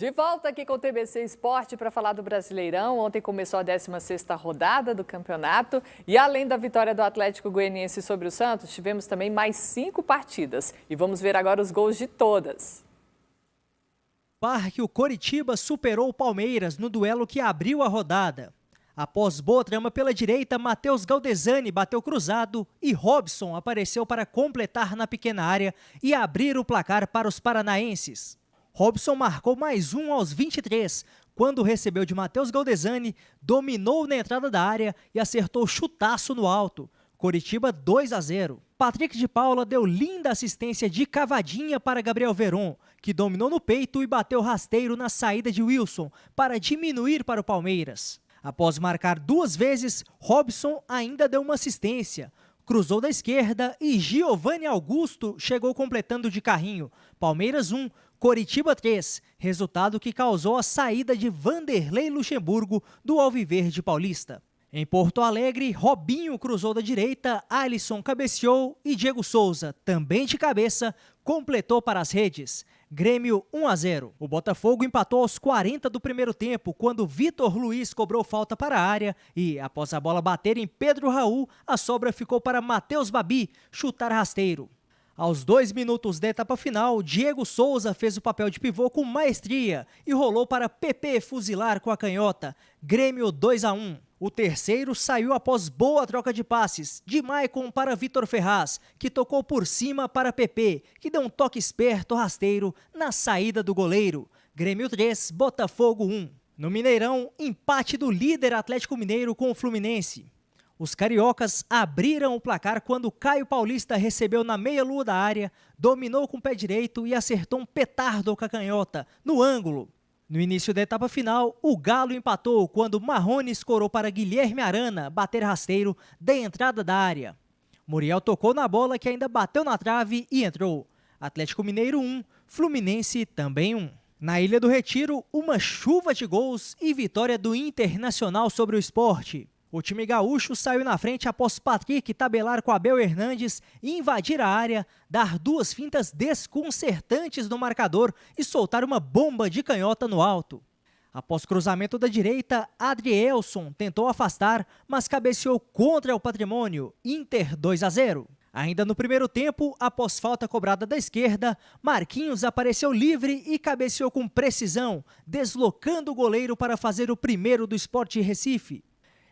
De volta aqui com o TBC Esporte para falar do Brasileirão. Ontem começou a 16ª rodada do campeonato e além da vitória do Atlético Goianiense sobre o Santos, tivemos também mais 5 partidas. E vamos ver agora os gols de todas. Parque, o Coritiba superou o Palmeiras no duelo que abriu a rodada. Após boa trama pela direita, Matheus Galdesani bateu cruzado e Robson apareceu para completar na pequena área e abrir o placar para os paranaenses. Robson marcou mais um aos 23, quando recebeu de Matheus Galdesani, dominou na entrada da área e acertou chutaço no alto. Coritiba 2-0. Patrick de Paula deu linda assistência de cavadinha para Gabriel Veron, que dominou no peito e bateu rasteiro na saída de Wilson para diminuir para o Palmeiras. Após marcar 2 vezes, Robson ainda deu uma assistência. Cruzou da esquerda e Giovanni Augusto chegou completando de carrinho. Palmeiras 1, Coritiba 3, resultado que causou a saída de Vanderlei Luxemburgo do Alviverde Paulista. Em Porto Alegre, Robinho cruzou da direita, Alisson cabeceou e Diego Souza, também de cabeça, completou para as redes. Grêmio 1-0. O Botafogo empatou aos 40 do primeiro tempo, quando Vitor Luiz cobrou falta para a área e, após a bola bater em Pedro Raul, a sobra ficou para Matheus Babi chutar rasteiro. Aos 2 minutos da etapa final, Diego Souza fez o papel de pivô com maestria e rolou para PP fuzilar com a canhota. Grêmio 2-1. O terceiro saiu após boa troca de passes, de Maicon para Vitor Ferraz, que tocou por cima para PP, que deu um toque esperto rasteiro na saída do goleiro. Grêmio 3, Botafogo 1. No Mineirão, empate do líder Atlético Mineiro com o Fluminense. Os cariocas abriram o placar quando Caio Paulista recebeu na meia-lua da área, dominou com o pé direito e acertou um petardo com a canhota, no ângulo. No início da etapa final, o Galo empatou quando Marrone escorou para Guilherme Arana bater rasteiro da entrada da área. Muriel tocou na bola que ainda bateu na trave e entrou. Atlético Mineiro 1, Fluminense também 1. Na Ilha do Retiro, uma chuva de gols e vitória do Internacional sobre o Sport. O time gaúcho saiu na frente após Patrick tabelar com Abel Hernandes e invadir a área, dar 2 fintas desconcertantes no marcador e soltar uma bomba de canhota no alto. Após cruzamento da direita, Adrielson tentou afastar, mas cabeceou contra o Patrimônio, Inter 2-0. Ainda no primeiro tempo, após falta cobrada da esquerda, Marquinhos apareceu livre e cabeceou com precisão, deslocando o goleiro para fazer o primeiro do Sport Recife.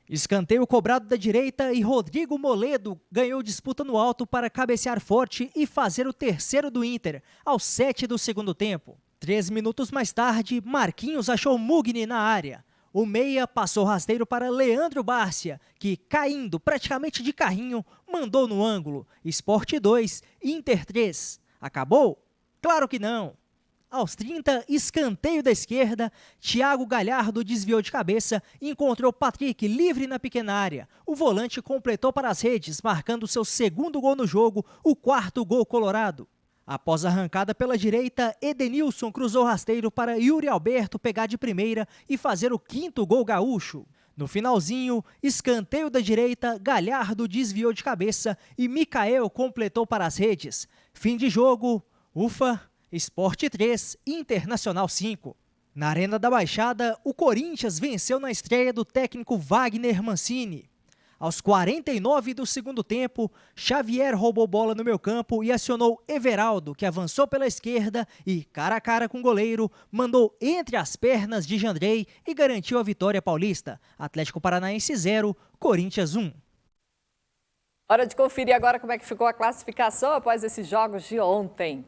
Escanteio cobrado da direita e Rodrigo Moledo ganhou disputa no alto para cabecear forte e fazer o terceiro do Inter, aos 7 do segundo tempo. 3 minutos mais tarde, Marquinhos achou Mugni na área. O meia passou rasteiro para Leandro Bárcia, que, caindo praticamente de carrinho, mandou no ângulo. Sport 2, Inter 3. Acabou? Claro que não! Aos 30, escanteio da esquerda, Thiago Galhardo desviou de cabeça e encontrou Patrick livre na pequena área. O volante completou para as redes, marcando seu segundo gol no jogo, o 4º gol colorado. Após a arrancada pela direita, Edenilson cruzou rasteiro para Yuri Alberto pegar de primeira e fazer o 5º gol gaúcho. No finalzinho, escanteio da direita, Galhardo desviou de cabeça e Mikael completou para as redes. Fim de jogo, ufa! Sport 3, Internacional 5. Na Arena da Baixada, o Corinthians venceu na estreia do técnico Wagner Mancini. Aos 49 do segundo tempo, Xavier roubou bola no meio-campo e acionou Everaldo, que avançou pela esquerda e, cara a cara com o goleiro, mandou entre as pernas de Jandrei e garantiu a vitória paulista. Atlético Paranaense 0, Corinthians 1. Hora de conferir agora como é que ficou a classificação após esses jogos de ontem.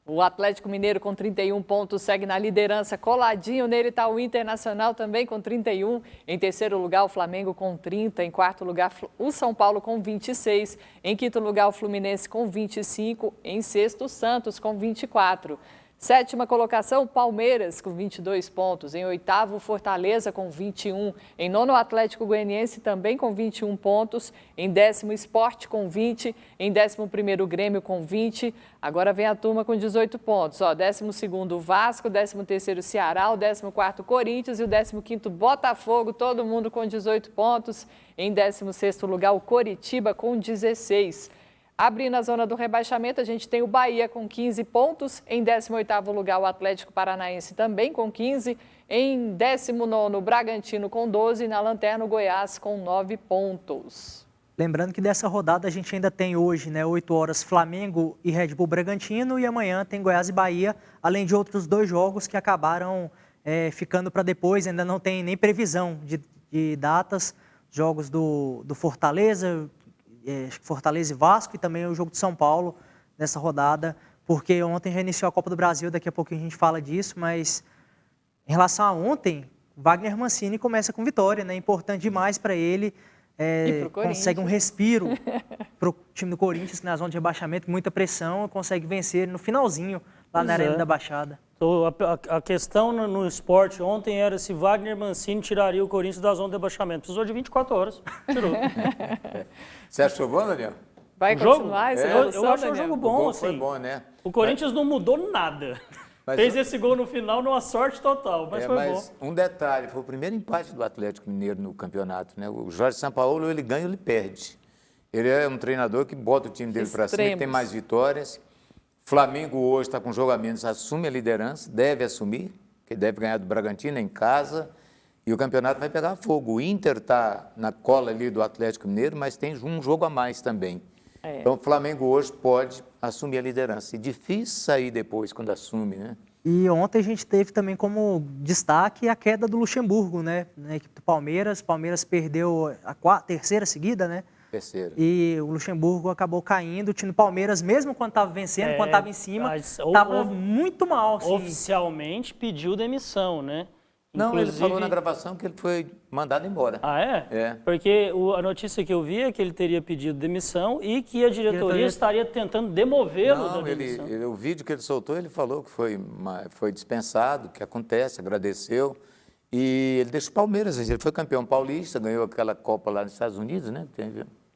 O Atlético Mineiro com 31 pontos segue na liderança, coladinho nele está o Internacional também com 31. Em terceiro lugar o Flamengo com 30, em quarto lugar o São Paulo com 26, em quinto lugar o Fluminense com 25, em sexto o Santos com 24. Sétima colocação, Palmeiras com 22 pontos. Em oitavo, Fortaleza com 21. Em nono, Atlético Goianiense também com 21 pontos. Em décimo, Sport com 20. Em 11º, Grêmio com 20. Agora vem a turma com 18 pontos. 12º, Vasco. 13º, Ceará. O 14º, Corinthians. E o 15º, Botafogo. Todo mundo com 18 pontos. Em 16º lugar, o Coritiba com 16. Abrindo a zona do rebaixamento, a gente tem o Bahia com 15 pontos. Em 18º lugar, o Atlético Paranaense também com 15. Em 19º, o Bragantino com 12. E na lanterna, o Goiás com 9 pontos. Lembrando que dessa rodada a gente ainda tem hoje, né, 8 horas, Flamengo e Red Bull Bragantino. E amanhã tem Goiás e Bahia, além de outros 2 jogos que acabaram ficando para depois. Ainda não tem nem previsão de datas. Jogos do Fortaleza, Fortaleza e Vasco, e também o jogo de São Paulo nessa rodada, porque ontem já iniciou a Copa do Brasil, daqui a pouquinho a gente fala disso, mas em relação a ontem, Wagner Mancini começa com vitória, né? Importante demais para ele, consegue um respiro para o time do Corinthians, que na zona de rebaixamento, muita pressão, consegue vencer no finalzinho, lá na Arena da Baixada. Então, a questão no esporte ontem era se Wagner Mancini tiraria o Corinthians da zona de rebaixamento. Precisou de 24 horas, tirou. Você achou bom, Daniel? Vai continuar essa evolução, eu acho um jogo bom, assim. Foi bom, né? O Corinthians não mudou nada. Fez esse gol no final numa sorte total, mas foi bom. Um detalhe, foi o primeiro empate do Atlético Mineiro no campeonato, né? O Jorge Sampaoli, ele ganha ou ele perde. Ele é um treinador que bota o time dele para cima, que tem mais vitórias. Flamengo hoje está com jogo a menos, assume a liderança, deve assumir, que deve ganhar do Bragantino em casa, e o campeonato vai pegar fogo. O Inter está na cola ali do Atlético Mineiro, mas tem um jogo a mais também. Então o Flamengo hoje pode assumir a liderança. E difícil sair depois, quando assume, né? E ontem a gente teve também como destaque a queda do Luxemburgo, né? Na equipe do Palmeiras. Palmeiras perdeu a terceira seguida, né? Terceira. E o Luxemburgo acabou caindo. O time do Palmeiras, mesmo quando estava vencendo, quando estava em cima, estava muito mal. Assim. Oficialmente pediu demissão, né? Não, ele falou na gravação que ele foi mandado embora. Ah, é? É. Porque a notícia que eu vi é que ele teria pedido demissão e que a diretoria estaria tentando demovê-lo da demissão. O vídeo que ele soltou, ele falou que foi dispensado, que acontece, agradeceu. E ele deixou o Palmeiras, ele foi campeão paulista, ganhou aquela Copa lá nos Estados Unidos, né?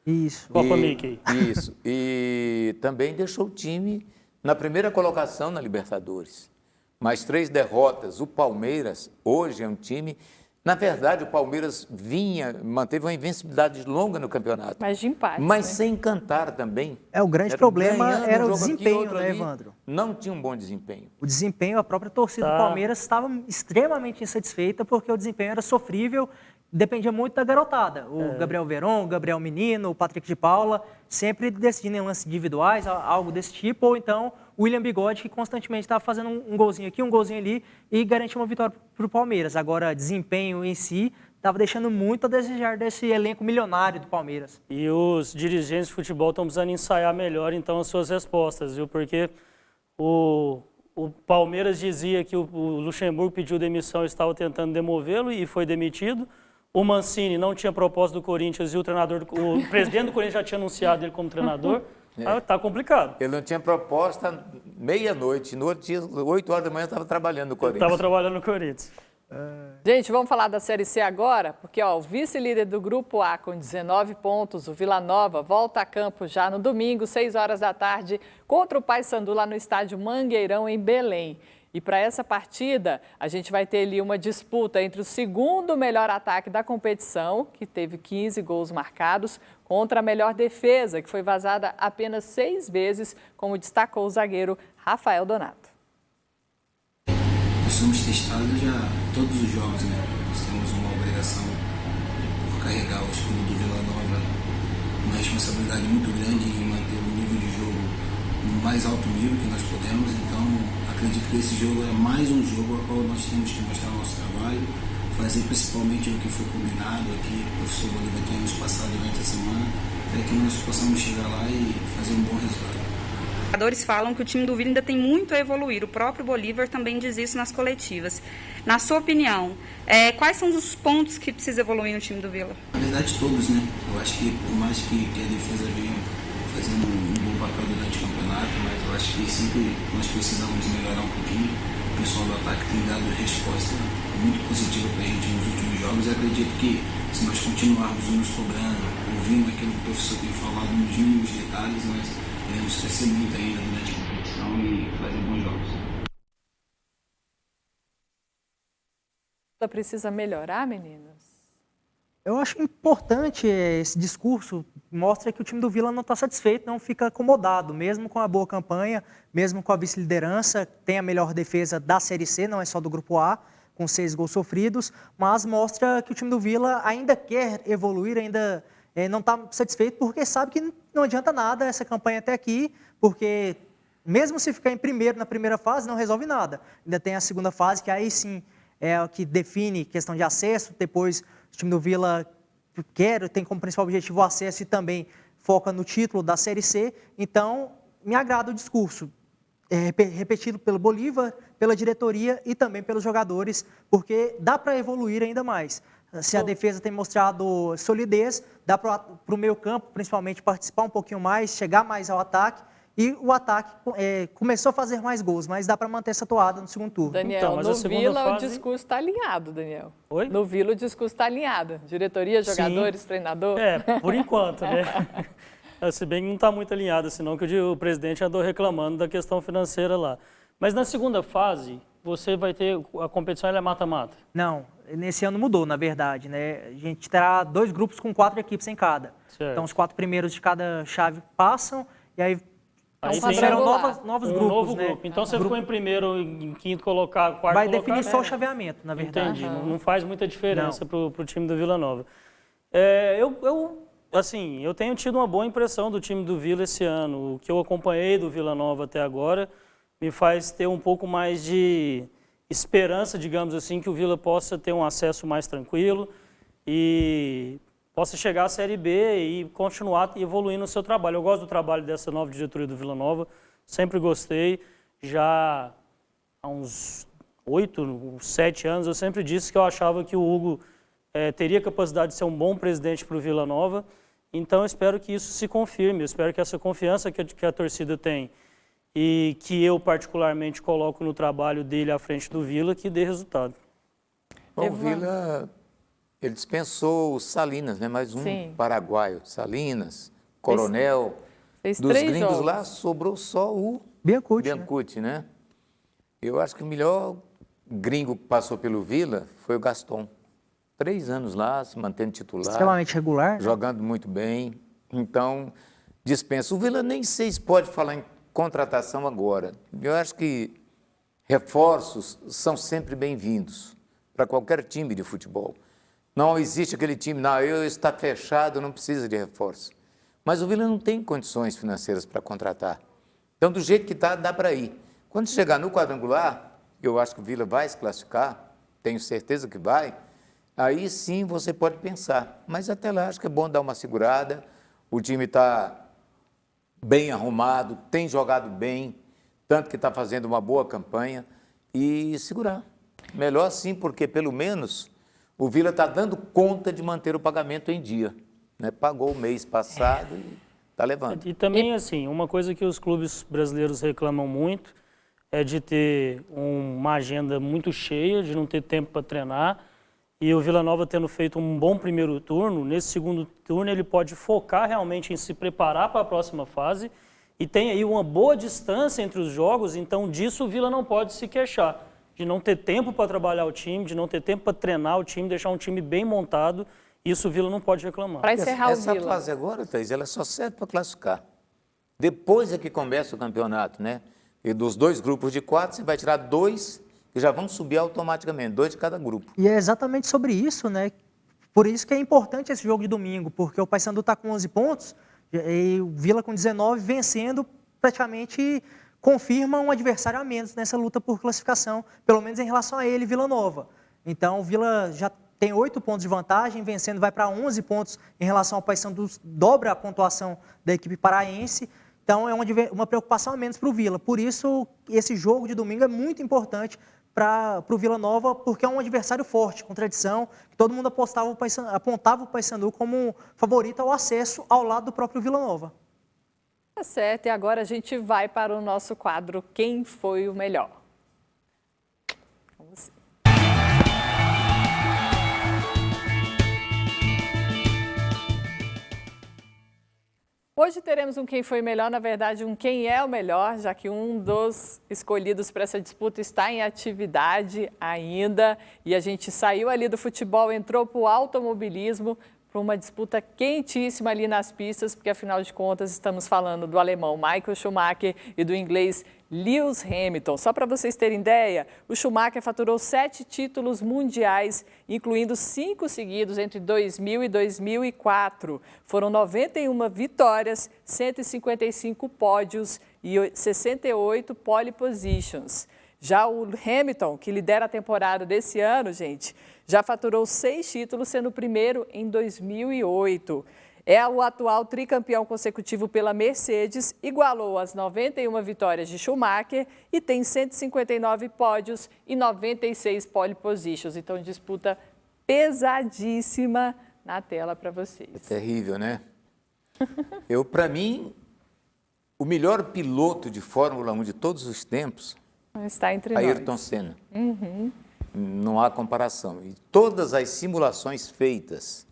Isso. Copa Mickey. Isso. E também deixou o time na primeira colocação na Libertadores. Mais 3 derrotas. O Palmeiras, hoje, é um time... Na verdade, o Palmeiras manteve uma invencibilidade longa no campeonato. Mas de empate, mas né? sem encantar também. O grande problema era o desempenho, né, Evandro? Não tinha um bom desempenho. O desempenho, a própria torcida do Palmeiras estava extremamente insatisfeita porque o desempenho era sofrível, dependia muito da garotada. O Gabriel Veron, o Gabriel Menino, o Patrick de Paula, sempre decidindo em lances individuais, algo desse tipo, ou então o William Bigode, que constantemente estava fazendo um golzinho aqui, um golzinho ali, e garantia uma vitória para o Palmeiras. Agora, desempenho em si estava deixando muito a desejar desse elenco milionário do Palmeiras. E os dirigentes de futebol estão precisando ensaiar melhor, então, as suas respostas, viu? Porque o Palmeiras dizia que o Luxemburgo pediu demissão e estava tentando demovê-lo e foi demitido. O Mancini não tinha proposta do Corinthians e o presidente do Corinthians já tinha anunciado ele como treinador. Tá complicado. Ele não tinha proposta meia-noite. No outro dia, 8 horas da manhã, estava trabalhando no Corinthians. Estava trabalhando no Corinthians. Gente, vamos falar da Série C agora, porque o vice-líder do Grupo A com 19 pontos, o Vila Nova, volta a campo já no domingo, 6 horas da tarde, contra o Paysandu lá no estádio Mangueirão, em Belém. E para essa partida, a gente vai ter ali uma disputa entre o segundo melhor ataque da competição, que teve 15 gols marcados, contra a melhor defesa, que foi vazada apenas 6 vezes, como destacou o zagueiro Rafael Donato. Nós somos testados já todos os jogos, né? Nós temos uma obrigação por carregar o escudo do Vila Nova, uma responsabilidade muito grande em manter o nível de jogo no mais alto nível que nós podemos, então acredito que esse jogo é mais um jogo ao qual nós temos que mostrar o nosso trabalho, fazer principalmente o que foi combinado aqui, o professor Bolívar tem nos passado durante a semana, para que nós possamos chegar lá e fazer um bom resultado. Os jogadores falam que o time do Vila ainda tem muito a evoluir, o próprio Bolívar também diz isso nas coletivas. Na sua opinião, quais são os pontos que precisa evoluir no time do Vila? Na verdade todos, né? Eu acho que por mais que a defesa venha fazendo um bom papel durante o campeonato, mas eu acho que sempre nós precisamos melhorar um pouquinho. O pessoal do ataque tem dado resposta muito positiva para a gente nos últimos jogos e acredito que se nós continuarmos nos cobrando, ouvindo aquilo que o professor tem falado nos mínimos detalhes, nós iremos crescer muito ainda durante a competição e fazer bons jogos. Precisa melhorar, meninas? Eu acho importante esse discurso, mostra que o time do Vila não está satisfeito, não fica acomodado, mesmo com a boa campanha, mesmo com a vice-liderança, tem a melhor defesa da Série C, não é só do Grupo A, com 6 gols sofridos, mas mostra que o time do Vila ainda quer evoluir, ainda não está satisfeito, porque sabe que não adianta nada essa campanha até aqui, porque mesmo se ficar em primeiro na primeira fase, não resolve nada. Ainda tem a segunda fase, que aí sim é o que define questão de acesso, depois o time do Vila tem como principal objetivo o acesso e também foca no título da Série C. Então, me agrada o discurso, repetido pelo Bolívar, pela diretoria e também pelos jogadores, porque dá para evoluir ainda mais. Se a defesa tem mostrado solidez, dá para o meio campo, principalmente, participar um pouquinho mais, chegar mais ao ataque. E o ataque começou a fazer mais gols, mas dá para manter essa toada no segundo turno. Daniel, então, mas no Vila fase... o discurso está alinhado, Daniel. Oi? No Vila o discurso está alinhado. Diretoria, jogadores, sim, treinador. Por enquanto, né? Se bem que não está muito alinhado, senão que o presidente andou reclamando da questão financeira lá. Mas na segunda fase, você vai ter, a competição é mata-mata? Não, nesse ano mudou, na verdade, né? A gente terá 2 grupos com 4 equipes em cada. Certo. Então, os 4 primeiros de cada chave passam, e aí serão novos grupos, novo né? Grupo. Então, você ficou em primeiro, em quinto colocado, quarto vai colocado... Vai definir só o chaveamento, na verdade. Entendi, não faz muita diferença para o time do Vila Nova. Eu tenho tido uma boa impressão do time do Vila esse ano. O que eu acompanhei do Vila Nova até agora me faz ter um pouco mais de esperança, digamos assim, que o Vila possa ter um acesso mais tranquilo e possa chegar à Série B e continuar evoluindo no seu trabalho. Eu gosto do trabalho dessa nova diretoria do Vila Nova, sempre gostei. Já há uns 8, 7 anos eu sempre disse que eu achava que o Hugo teria capacidade de ser um bom presidente para o Vila Nova. Então eu espero que isso se confirme, eu espero que essa confiança que a torcida tem e que eu particularmente coloco no trabalho dele à frente do Vila, que dê resultado. Bom, o Vila... Ele dispensou o Salinas, né? Mais um paraguaio. Salinas, Coronel. Fez dos 3 gringos jogos. lá, sobrou só o Biancucci, né? Eu acho que o melhor gringo que passou pelo Vila foi o Gaston. 3 anos lá, se mantendo titular. Extremamente regular. Jogando muito bem. Então, dispensa. O Vila nem sei se pode falar em contratação agora. Eu acho que reforços são sempre bem-vindos para qualquer time de futebol. Não existe aquele time, está fechado, não precisa de reforço. Mas o Vila não tem condições financeiras para contratar. Então, do jeito que está, dá para ir. Quando chegar no quadrangular, eu acho que o Vila vai se classificar, tenho certeza que vai, aí sim você pode pensar. Mas até lá, acho que é bom dar uma segurada, o time está bem arrumado, tem jogado bem, tanto que está fazendo uma boa campanha, e segurar. Melhor sim, porque pelo menos... O Vila está dando conta de manter o pagamento em dia. Né? Pagou o mês passado e está levando. E também, assim, uma coisa que os clubes brasileiros reclamam muito é de ter uma agenda muito cheia, de não ter tempo para treinar. E o Vila Nova tendo feito um bom primeiro turno, nesse segundo turno ele pode focar realmente em se preparar para a próxima fase e tem aí uma boa distância entre os jogos, então disso o Vila não pode se queixar. De não ter tempo para trabalhar o time, de não ter tempo para treinar o time, deixar um time bem montado, isso o Vila não pode reclamar. Para encerrar o Vila. Essa fase agora, Thaís, ela só serve para classificar. Depois é que começa o campeonato, né? E dos 2 grupos de 4, você vai tirar 2 que já vão subir automaticamente, 2 de cada grupo. E é exatamente sobre isso, né? Por isso que é importante esse jogo de domingo, porque o Paysandu está com 11 pontos e o Vila com 19, vencendo praticamente... confirma um adversário a menos nessa luta por classificação, pelo menos em relação a ele, Vila Nova. Então, o Vila já tem 8 pontos de vantagem, vencendo vai para 11 pontos em relação ao Paysandu, dobra a pontuação da equipe paraense. Então, é uma preocupação a menos para o Vila. Por isso, esse jogo de domingo é muito importante para o Vila Nova, porque é um adversário forte, com tradição, que todo mundo apontava o Paysandu como favorito ao acesso ao lado do próprio Vila Nova. Tá certo, e agora a gente vai para o nosso quadro Quem Foi o Melhor? Vamos. Hoje teremos um Quem Foi Melhor, na verdade um Quem é o Melhor, já que um dos escolhidos para essa disputa está em atividade ainda. E a gente saiu ali do futebol, entrou para o automobilismo, para uma disputa quentíssima ali nas pistas, porque afinal de contas estamos falando do alemão Michael Schumacher e do inglês Lewis Hamilton. Só para vocês terem ideia, o Schumacher faturou 7 títulos mundiais, incluindo 5 seguidos entre 2000 e 2004. Foram 91 vitórias, 155 pódios e 68 pole positions. Já o Hamilton, que lidera a temporada desse ano, gente, já faturou 6 títulos, sendo o primeiro em 2008. É o atual tricampeão consecutivo pela Mercedes, igualou as 91 vitórias de Schumacher e tem 159 pódios e 96 pole positions. Então, disputa pesadíssima na tela para vocês. É terrível, né? Para mim, o melhor piloto de Fórmula 1 de todos os tempos está entre nós. Ayrton Senna. Não há comparação. E todas as simulações feitas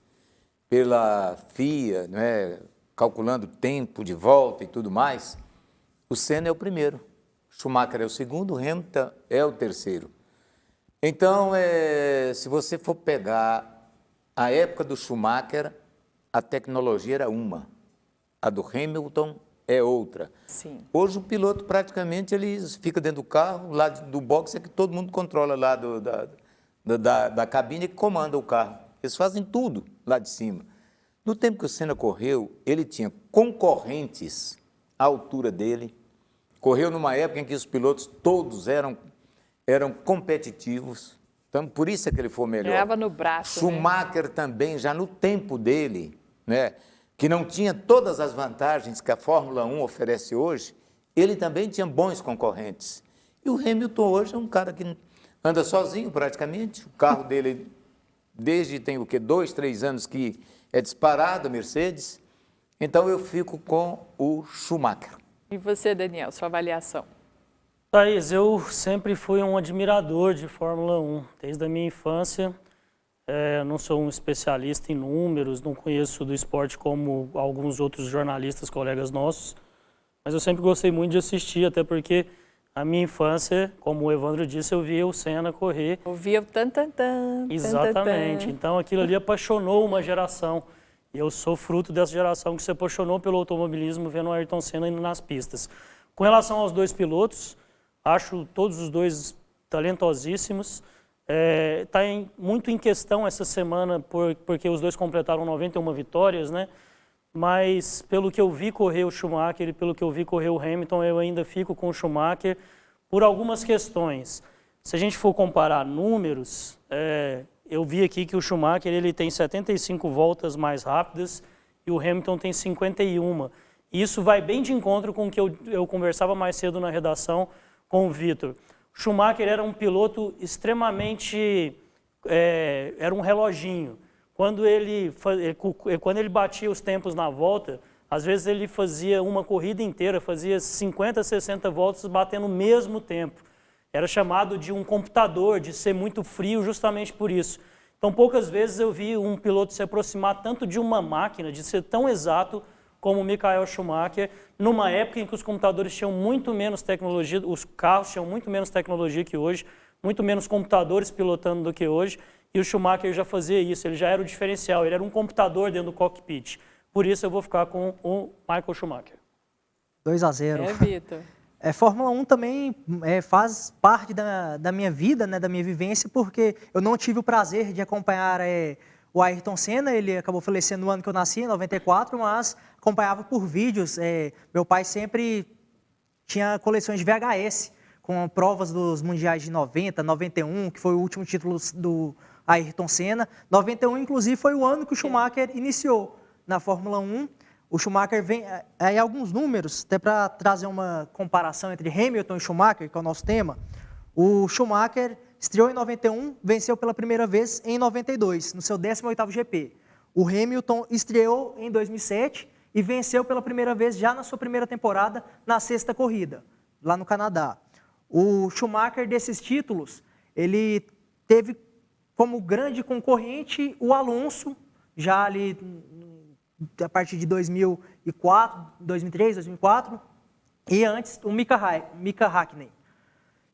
pela FIA, né, calculando tempo de volta e tudo mais, o Senna é o primeiro, Schumacher é o segundo, Hamilton é o terceiro. Então, se você for pegar a época do Schumacher, a tecnologia era uma, a do Hamilton é outra. Sim. Hoje o piloto praticamente ele fica dentro do carro, lá do box é que todo mundo controla lá da cabine que comanda o carro. Eles fazem tudo lá de cima. No tempo que o Senna correu, ele tinha concorrentes à altura dele. Correu numa época em que os pilotos todos eram competitivos. Então, por isso é que ele foi o melhor. Leva no braço. Schumacher também, já no tempo dele, né, que não tinha todas as vantagens que a Fórmula 1 oferece hoje, ele também tinha bons concorrentes. E o Hamilton hoje é um cara que anda sozinho praticamente. O carro dele, desde tem o quê? 2, 3 anos que é disparado a Mercedes. Então eu fico com o Schumacher. E você, Daniel, sua avaliação? Thaís, eu sempre fui um admirador de Fórmula 1, desde a minha infância. Não sou um especialista em números, não conheço do esporte como alguns outros jornalistas, colegas nossos, mas eu sempre gostei muito de assistir, até porque a minha infância, como o Evandro disse, eu via o Senna correr. Ouvia o tan-tan-tan. Exatamente, então aquilo ali apaixonou uma geração. E eu sou fruto dessa geração que se apaixonou pelo automobilismo vendo o Ayrton Senna indo nas pistas. Com relação aos dois pilotos, acho todos os dois talentosíssimos. Está muito em questão essa semana, porque os dois completaram 91 vitórias, né? Mas pelo que eu vi correr o Schumacher e pelo que eu vi correr o Hamilton, eu ainda fico com o Schumacher por algumas questões. Se a gente for comparar números, eu vi aqui que o Schumacher ele tem 75 voltas mais rápidas e o Hamilton tem 51. Isso vai bem de encontro com o que eu conversava mais cedo na redação com o Vitor. Schumacher era um piloto extremamente... era um reloginho. Quando ele batia os tempos na volta, às vezes ele fazia uma corrida inteira, fazia 50, 60 voltas batendo o mesmo tempo. Era chamado de um computador, de ser muito frio justamente por isso. Então, poucas vezes eu vi um piloto se aproximar tanto de uma máquina, de ser tão exato como o Michael Schumacher, numa época em que os computadores tinham muito menos tecnologia, os carros tinham muito menos tecnologia que hoje, muito menos computadores pilotando do que hoje, e o Schumacher já fazia isso, ele já era o diferencial, ele era um computador dentro do cockpit. Por isso eu vou ficar com o Michael Schumacher. 2-0. Vitor. Fórmula 1 também faz parte da minha vida, né, da minha vivência, porque eu não tive o prazer de acompanhar o Ayrton Senna. Ele acabou falecendo no ano que eu nasci, em 94, mas acompanhava por vídeos. Meu pai sempre tinha coleções de VHS, com provas dos mundiais de 90, 91, que foi o último título do Ayrton Senna. 91, inclusive, foi o ano que o Schumacher iniciou na Fórmula 1. O Schumacher vem... Aí alguns números, até para trazer uma comparação entre Hamilton e Schumacher, que é o nosso tema. O Schumacher estreou em 91, venceu pela primeira vez em 92, no seu 18º GP. O Hamilton estreou em 2007 e venceu pela primeira vez já na sua primeira temporada, na 6ª corrida, lá no Canadá. O Schumacher, desses títulos, ele teve como grande concorrente o Alonso, já ali a partir de 2000 2003, 2004, e antes o Mika Häkkinen.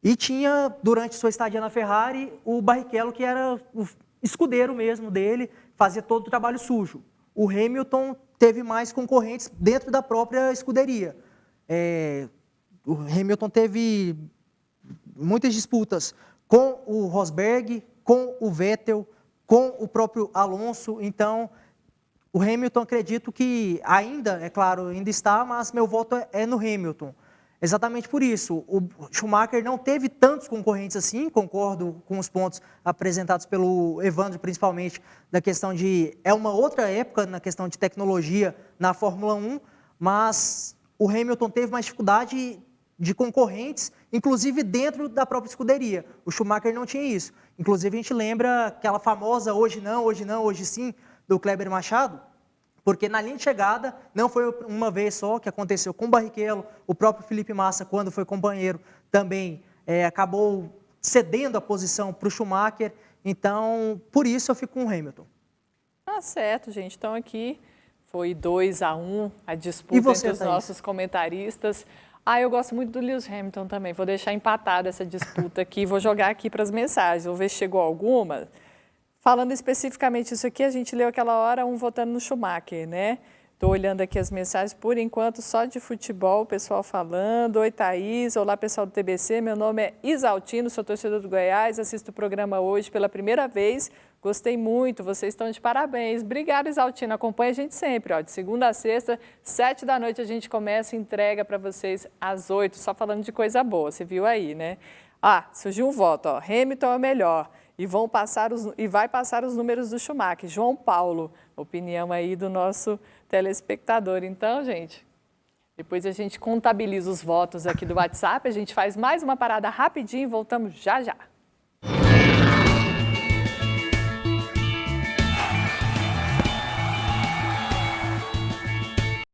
E tinha, durante sua estadia na Ferrari, o Barrichello, que era o escudeiro mesmo dele, fazia todo o trabalho sujo. O Hamilton teve mais concorrentes dentro da própria escuderia. O Hamilton teve muitas disputas com o Rosberg, com o Vettel, com o próprio Alonso. Então, o Hamilton, acredito que ainda, é claro, ainda está, mas meu voto é no Hamilton. Exatamente por isso. O Schumacher não teve tantos concorrentes assim, concordo com os pontos apresentados pelo Evandro, principalmente, da questão de... É uma outra época na questão de tecnologia na Fórmula 1, mas o Hamilton teve mais dificuldade de concorrentes, inclusive dentro da própria escuderia. O Schumacher não tinha isso. Inclusive, a gente lembra aquela famosa hoje não, hoje sim, do Kleber Machado, porque na linha de chegada, não foi uma vez só que aconteceu com o Barrichello, o próprio Felipe Massa, quando foi companheiro, também acabou cedendo a posição para o Schumacher. Então, por isso eu fico com o Hamilton. Tá certo, gente. Então aqui foi 2-1 a disputa entre os nossos comentaristas. Eu gosto muito do Lewis Hamilton também. Vou deixar empatada essa disputa aqui. Vou jogar aqui para as mensagens. Vou ver se chegou alguma. Falando especificamente isso aqui, a gente leu aquela hora um votando no Schumacher, né? Estou olhando aqui as mensagens, por enquanto, só de futebol, o pessoal falando. Oi, Thaís. Olá, pessoal do TBC. Meu nome é Isaltino, sou torcedor do Goiás. Assisto o programa hoje pela primeira vez. Gostei muito, vocês estão de parabéns. Obrigada, Isaltino. Acompanha a gente sempre, ó. De segunda a sexta, 7 da noite a gente começa e entrega para vocês às 8. Só falando de coisa boa, você viu aí, né? Surgiu um voto, ó. Hamilton é o melhor. E vai passar os números do Schumacher. João Paulo, opinião aí do nosso telespectador. Então, gente, depois a gente contabiliza os votos aqui do WhatsApp, a gente faz mais uma parada rapidinho e voltamos já já.